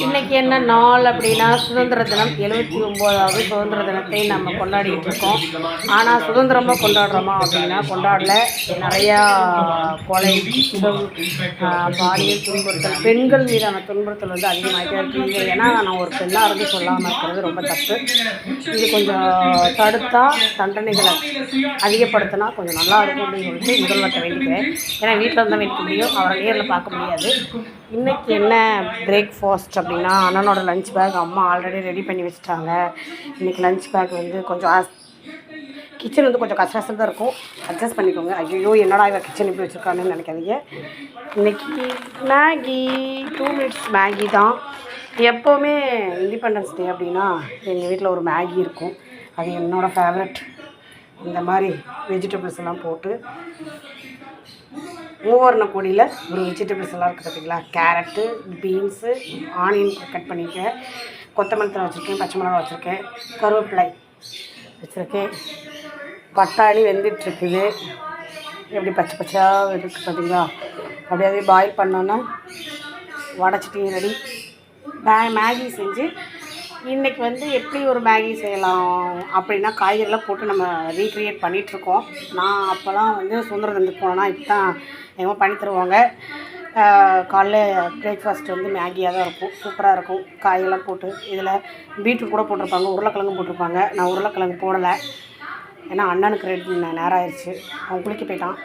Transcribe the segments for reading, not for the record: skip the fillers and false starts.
இன்றைக்கி என்ன நாள் அப்படின்னா சுதந்திர தினம் 79வது சுதந்திர தினத்தை நம்ம கொண்டாடிக்கிட்டு இருக்கோம். ஆனால் சுதந்திரமாக கொண்டாடுறோமா அப்படின்னா கொண்டாடல. நிறையா கொலை, குற்றம், பாலியல் துன்புறுத்தல், பெண்கள் மீதான துன்புறுத்தல் வந்து அதிகமாகிட்டே இருக்குது. ஏன்னா நான் ஒரு பெண்ணாக இருந்து சொல்லாமல் இருக்கிறது ரொம்ப தப்பு. இது கொஞ்சம் தடுத்தா தண்டனைகளை அதிகப்படுத்தினா கொஞ்சம் நல்லா இருக்கும் அப்படின்னு சொல்லிட்டு முதல்வர்கிட்ட வேண்டிக்கிறேன். ஏன்னா வீட்டில் இருந்தால் வேண்டிக்க முடியும், அவரை நேரில் பார்க்க முடியாது. இன்றைக்கி என்ன பிரேக்ஃபாஸ்ட் அப்படின்னா அண்ணனோட லஞ்ச் பேக் அம்மா ஆல்ரெடி ரெடி பண்ணி வச்சுட்டாங்க. இன்றைக்கி லஞ்ச் பேக் வந்து கொஞ்சம் கிச்சன் வந்து கொஞ்சம் கஷ்டம் தான் இருக்கும், அட்ஜஸ்ட் பண்ணிக்கோங்க. ஐயோ என்னடா இவன் கிச்சன் இப்படி வச்சுருக்கான்னு நினைக்காதீங்க. இன்றைக்கி மேகி 2 minutes மேகி தான். எப்போவுமே இண்டிபெண்டன்ஸ் டே அப்படின்னா எங்கள் வீட்டில் ஒரு மேகி இருக்கும். அது என்னோடய ஃபேவரட். இந்த மாதிரி வெஜிடபிள்ஸ் எல்லாம் போட்டு மூவர்ண பொடியில் ஒரு வெஜிடபிள்ஸ் எல்லாம் இருக்குது பார்த்திங்களா. கேரட்டு, பீன்ஸு, ஆனியன் கட் பண்ணியிருக்கேன், கொத்தமல்லி தழை வச்சுருக்கேன், பச்சை மிளகா வச்சுருக்கேன், கருவேப்பிலை வச்சுருக்கேன், பட்டாணி வெந்துட்டுருக்குது. எப்படி பச்சை பச்சையாக இருக்குது பார்த்திங்களா. அப்படியே பாயில் பண்ணோன்னா வடைச்சிட்டு ரெடி. மேகி செஞ்சு இன்றைக்கி வந்து எப்படி ஒரு மேகி செய்யலாம் அப்படின்னா காய்கறிலாம் போட்டு நம்ம ரீக்ரியேட் பண்ணிகிட்ருக்கோம். நான் அப்போல்லாம் வந்து சுதந்திர தினத்துக்கு போனேன்னா இப்போ தான் எங்கள் பண்ணி தருவாங்க. காலைல பிரேக்ஃபாஸ்ட் வந்து மேகியாக தான் இருக்கும், சூப்பராக இருக்கும். காயெல்லாம் போட்டு இதில் பீட்ரூட் கூட போட்டிருப்பாங்க, உருளைக்கிழங்கும் போட்டிருப்பாங்க. நான் உருளைக்கிழங்கு போடலை, ஏன்னா அண்ணனுக்கு ரெடி நேரம் ஆயிடுச்சு, அவன் குளிக்க போயிட்டான்.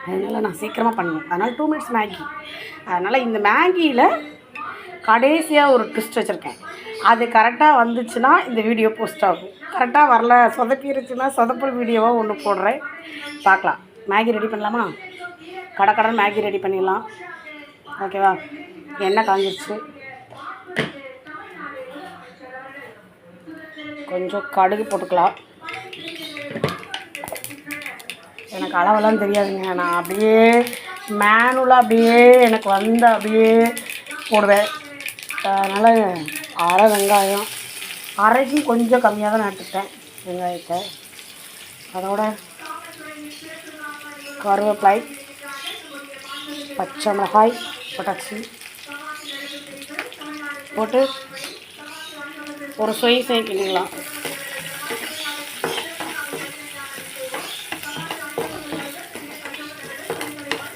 அதனால் நான் சீக்கிரமாக பண்ணுவேன். அதனால் 2 minutes மேகி. அதனால் இந்த மேகியில் கடைசியாக ஒரு ட்விஸ்ட் வச்சுருக்கேன். அது கரெக்டாக வந்துச்சுன்னா இந்த வீடியோ போஸ்ட் ஆகும். கரெக்டாக வரல, சொதப்பிருச்சுன்னா சொதப்பல் வீடியோவாக ஒன்று போடுறேன், பார்க்கலாம். மேகி ரெடி பண்ணலாமா? கடன் மேகி ரெடி பண்ணிடலாம். ஓகேவா? எண்ணெய் காஞ்சிருச்சு, கொஞ்சம் கடுகு போட்டுக்கலாம். எனக்கு அளவெல்லாம் தெரியாதுங்க, நான் அப்படியே மேனுவலாக அப்படியே எனக்கு வந்து அப்படியே போடுவேன். அதனால் அரை வெங்காயம், அரைக்கு கொஞ்சம் கம்மியாக தான் நட்டுட்டேன் வெங்காயத்தை. அதோட கருவேப்பிலை, பச்சை மிளகாய் போட்டாச்சு. போட்டு ஒரு சொய் கிண்டிக்கலாம்.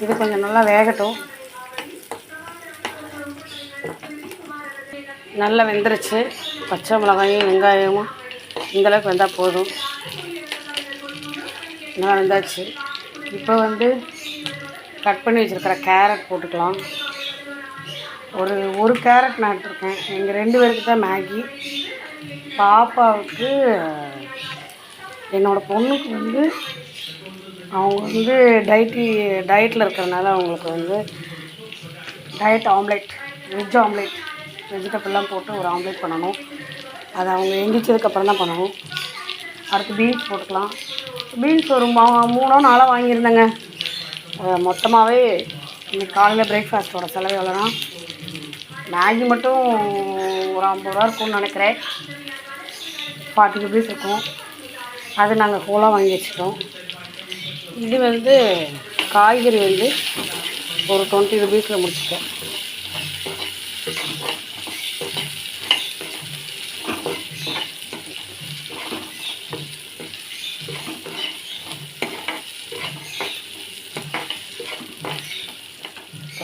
இது கொஞ்சம் நல்லா வேகட்டும். நல்லா வெந்துருச்சு. பச்சை மிளகாயும் வெங்காயமும் இந்தளவுக்கு வெந்தால் போதும். நல்லா வெந்தாச்சு. இப்போ வந்து கட் பண்ணி வச்சுருக்கிற கேரட் போட்டுக்கலாம். ஒரு கேரட் நான் எடுத்துருக்கேன். எங்கள் 2 பேருக்கு தான் மேகி. பாப்பாவுக்கு, என்னோடய பொண்ணுக்கு வந்து அவங்க வந்து டயட்டில் இருக்கிறதுனால அவங்களுக்கு வந்து டயட் ஆம்லேட், வெஜ் ஆம்லேட், வெஜிடபிள்லாம் போட்டு ஒரு ஆம்லேட் பண்ணணும். அதை அவங்க எந்திரிச்சதுக்கப்புறம் தான் பண்ணணும். அடுத்து பீன்ஸ் போட்டுக்கலாம். பீன்ஸ் ஒரு 3-4 வாங்கியிருந்தேங்க. மொத்தமாகவே இன்றைக்கி காலையில் பிரேக்ஃபாஸ்ட்டோட செலவு எவ்வளோனா, மேகி மட்டும் ஒரு 50 ரூபா இருக்கும்னு நினைக்கிறேன். 40 rupees இருக்கும். அது நாங்கள் ஹோலாக வாங்கி வச்சுட்டோம். இது வந்து காய்கறி வந்து ஒரு 20 rupees முடிச்சுட்டேன்.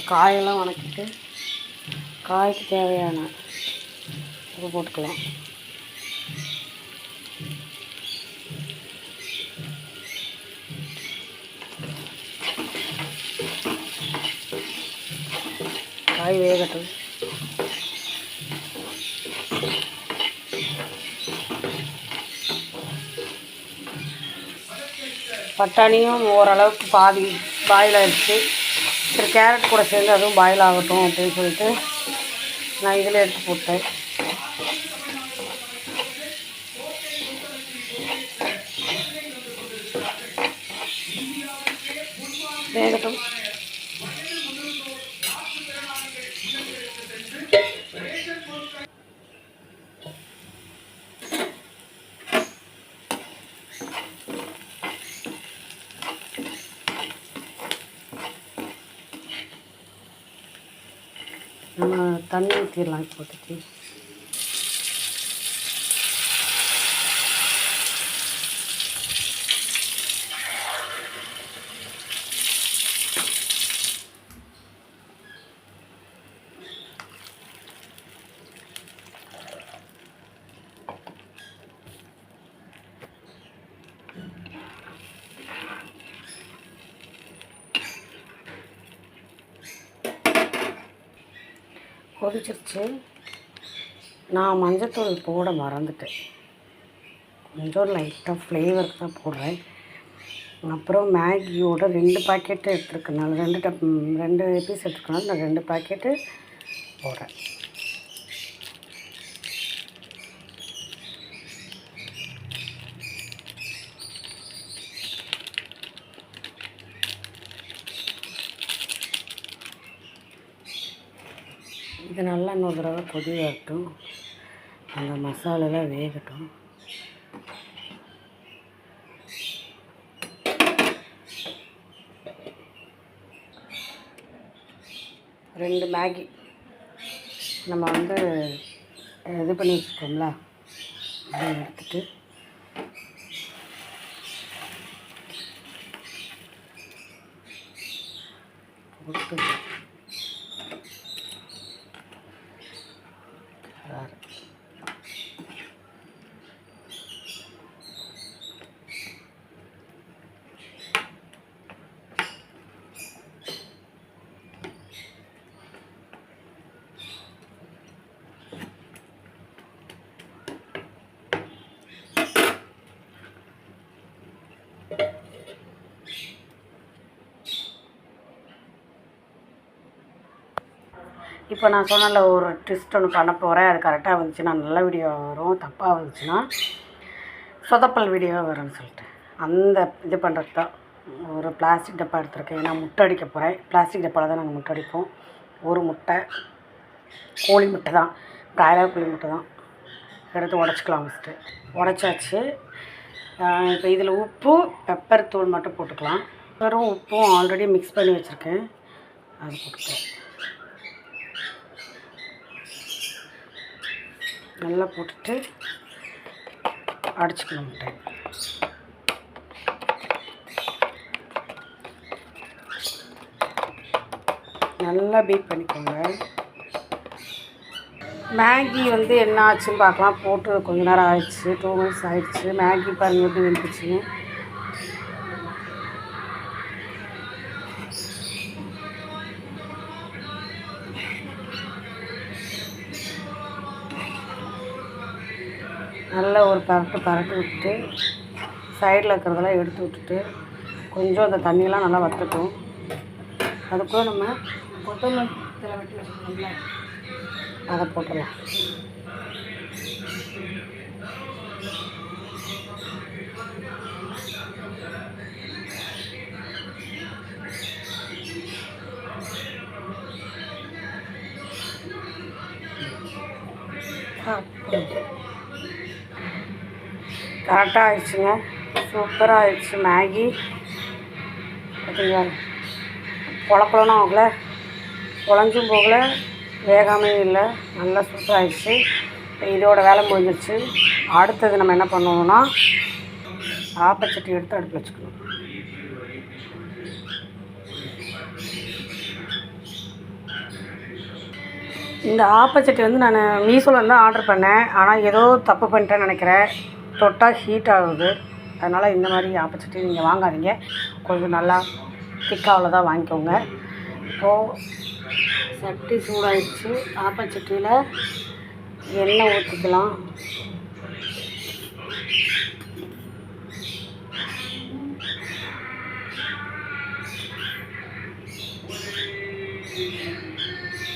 காயெல்லாம் வணக்கிட்டு காய்க்கு தேவையான உப்பு போட்டுக்கலாம். காய் வேகட்டும். பட்டாணியும் ஓரளவுக்கு பாதி பாயில் ஆகிடுச்சு. சரி, கேரட் கூட சேர்ந்து அதுவும் பாயில் ஆகட்டும் அப்படின்னு சொல்லிட்டு நான் இதில் எடுத்து போட்டேன். வேகட்டும். நம்ம தண்ணி ஊற்றிடலாம் இப்போதைக்கு. கொதிச்சிருச்சு. நான் மஞ்சத்தூள் போட மறந்துட்டேன். கொஞ்சம் லைட்டாக ஃப்ளேவருக்கு தான் போடுறேன். அப்புறம் மேகியோட 2 பாக்கெட்டு எடுத்துருக்கனால 2 பீஸ் எடுத்துருக்கனால நான் 2 பாக்கெட்டு போடுறேன். இது நல்லா இன்னொரு தடவை கொதி வரட்டும், அந்த மசாலாலாம் வேகட்டும். ரெண்டு மேகி நம்ம இது பண்ணி வச்சுக்கோங்களா, அதை எடுத்துட்டு போட்டு இப்போ நான் சொன்னல ஒரு ட்விஸ்ட் ஒன்று பண்ண போகிறேன். அது கரெக்டாக வந்துச்சுன்னா நல்ல வீடியோ வரும், தப்பாக வந்துச்சுன்னா சொதப்பல் வீடியோ வரும்னு சொல்லிட்டு அந்த இது பண்ணுறது தான். ஒரு பிளாஸ்டிக் டப்பா எடுத்துருக்கேன். ஏன்னா முட்டை அடிக்க போகிறேன். பிளாஸ்டிக் டப்பாவில் தான் நாங்கள் முட்டை அடிப்போம். ஒரு முட்டை, கோழி முட்டை தான், பிராய்லர் கோழி முட்டை தான் எடுத்து உடச்சிக்கலாம். ஃபஸ்ட்டு உடச்சாச்சு. இப்போ இதில் உப்பு, பெப்பர் தூள் மட்டும் போட்டுக்கலாம். பெப்பரும் உப்பும் ஆல்ரெடி மிக்ஸ் பண்ணி வச்சுருக்கேன், அது போட்டுக்கலாம். நல்லா போட்டுட்டு அடிச்சுக்கணும் முட்டை. நல்லா பீட் பண்ணிக்கோங்க. மேகி என்ன ஆச்சுன்னு பார்க்கலாம். போட்டு கொஞ்ச நேரம் ஆயிடுச்சு, 2 minutes ஆயிடுச்சு. மேகி பாருங்கள் எப்படி வெந்துச்சுன்னு. நல்லா ஒரு பரட்டு விட்டுட்டு சைடில் இருக்கிறதெல்லாம் எடுத்து விட்டுட்டு கொஞ்சம் அந்த தண்ணியெல்லாம் நல்லா வற்றட்டும். அதுக்குள்ளே நம்ம கொத்தமல்லி தழை வெட்டி வச்சுக்கோங்களா, அதை போட்டுடலாம். கரெக்டாக ஆயிடுச்சுங்க, சூப்பராக ஆயிடுச்சு மேகி. பார்த்தீங்களா, குழப்பலாம் ஆகல, குழஞ்சும் போகல, வேகாமையும் இல்லை, நல்லா சூப்பராக ஆயிடுச்சு. இதோட வேலை முடிஞ்சிருச்சு. அடுத்தது நம்ம என்ன பண்ணுவோம்னா ஆப்பச்சட்டி எடுத்து அடுப்பில் வச்சுக்கணும். இந்த ஆப்பச்சட்டி நான் மீஷோவில் தான் ஆர்டர் பண்ணேன். ஆனால் ஏதோ தப்பு பண்ணிட்டேன்னு நினைக்கிறேன். தொட்டால் ஹீட் ஆகுது. அதனால் இந்த மாதிரி ஆப்பச்சட்டி நீங்கள் வாங்காதீங்க. கொஞ்சம் நல்லா திக்காவில் தான் வாங்கிக்கோங்க. இப்போது சட்டி சூடாகிடுச்சு. ஆப்பச்சட்டியில் எண்ணெய் ஊற்றிக்கலாம்.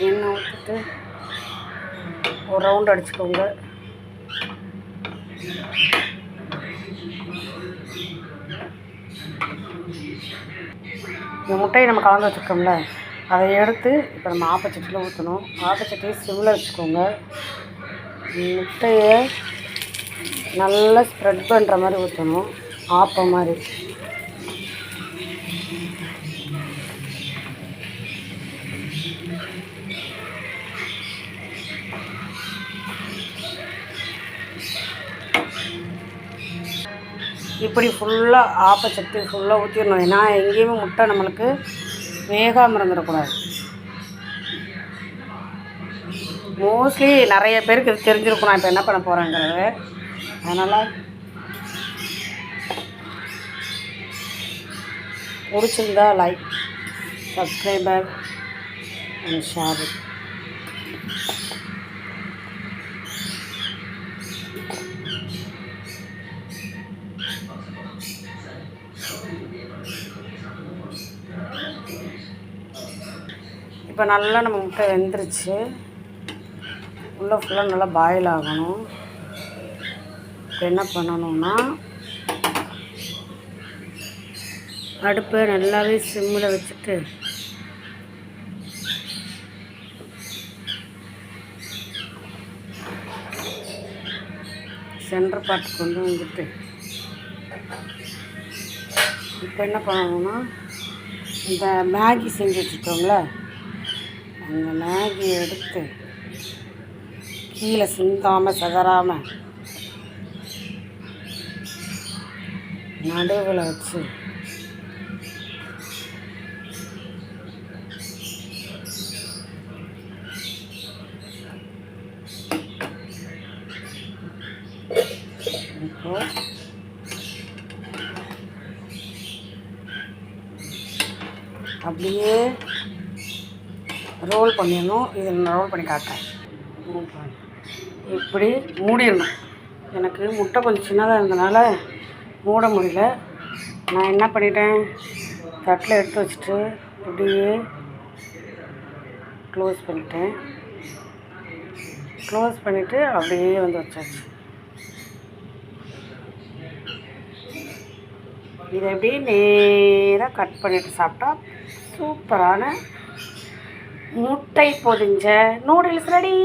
எண்ணெய் ஊற்றிட்டு ஒரு ரவுண்ட் அடிச்சுக்கோங்க. இந்த முட்டையை நம்ம கலந்து வச்சுருக்கோம்ல, அதை எடுத்து இப்போ நம்ம ஆப்பச்சட்டியில் ஊற்றணும். ஆப்பச்சட்டியை சிம்மில் வச்சுக்கோங்க. முட்டையை நல்லா ஸ்ப்ரெட் பண்ணுற மாதிரி ஊற்றணும், ஆப்பம் மாதிரி. இப்படி ஃபுல்லாக ஆப்பச்சத்து ஃபுல்லாக ஊற்றிடணும். ஏன்னா எங்கேயுமே முட்டை நம்மளுக்கு வேகாமல் இருந்துடக்கூடாது. மோஸ்ட்லி நிறைய பேருக்கு இது தெரிஞ்சிருக்கும் நான் இப்போ என்ன பண்ண போகிறேங்கிறது. அதனால் பிடிச்சிருந்தா லைக், சப்ஸ்கிரைபர் அண்ட் ஷேர். இப்போ நல்லா நம்ம முட்டை வெந்துருச்சு. உள்ளே ஃபுல்லாக நல்லா பாயில் ஆகணும். இப்போ என்ன பண்ணணும்னா அடுப்பை நல்லாவே சிம்மில் வச்சுட்டு சென்டர் பார்ட் கொண்டு வந்துட்டு இப்போ என்ன பண்ணணும்னா இந்த மேகி செஞ்சு வச்சுருக்கோங்கள அந்த மேகியை எடுத்து கீழே சிந்தாமல் சதறாமல் நடுவில் வச்சு இப்போ அப்படியே ரோல் பண்ணிடணும். இது நான் ரோல் பண்ணி காட்டுறேன். இப்படி மூடிடணும். எனக்கு முட்டை கொஞ்சம் சின்னதாக இருந்தனால மூட முடியல. நான் என்ன பண்ணிட்டேன், தட்டில் எடுத்து வச்சுட்டு இப்படியே க்ளோஸ் பண்ணிட்டேன். க்ளோஸ் பண்ணிவிட்டு அப்படியே வந்து வச்சாச்சு. இதை அப்படியே நேராக கட் பண்ணிவிட்டு சாப்பிட்டா சூப்பரான முட்டை பொதிஞ்ச நூடுல்ஸ் ரெடி.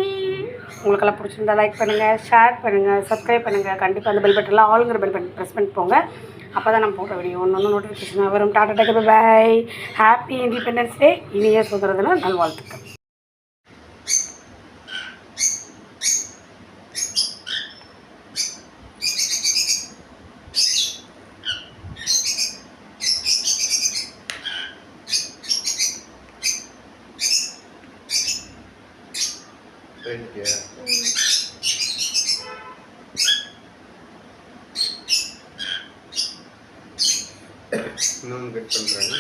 உங்களுக்கெல்லாம் பிடிச்சிருந்தா லைக் பண்ணுங்கள், ஷேர் பண்ணுங்கள், சப்ஸ்கிரைப் பண்ணுங்கள். கண்டிப்பாக அந்த பெல் பட்டனில் ஆளுங்கிற பெல் பட்டன் ப்ரெஸ் பண்ணிட்டு போங்க. அப்போ தான் நம்ம போட்ட வீடியோ ஒன்று நோட்டிஃபிகேஷனாக வரும். Tata take bye. Happy independence day. இனிய சுதந்திர தின நல்வாழ்த்துக்கள். இன்னொன்று கட் பண்ணுறாங்க.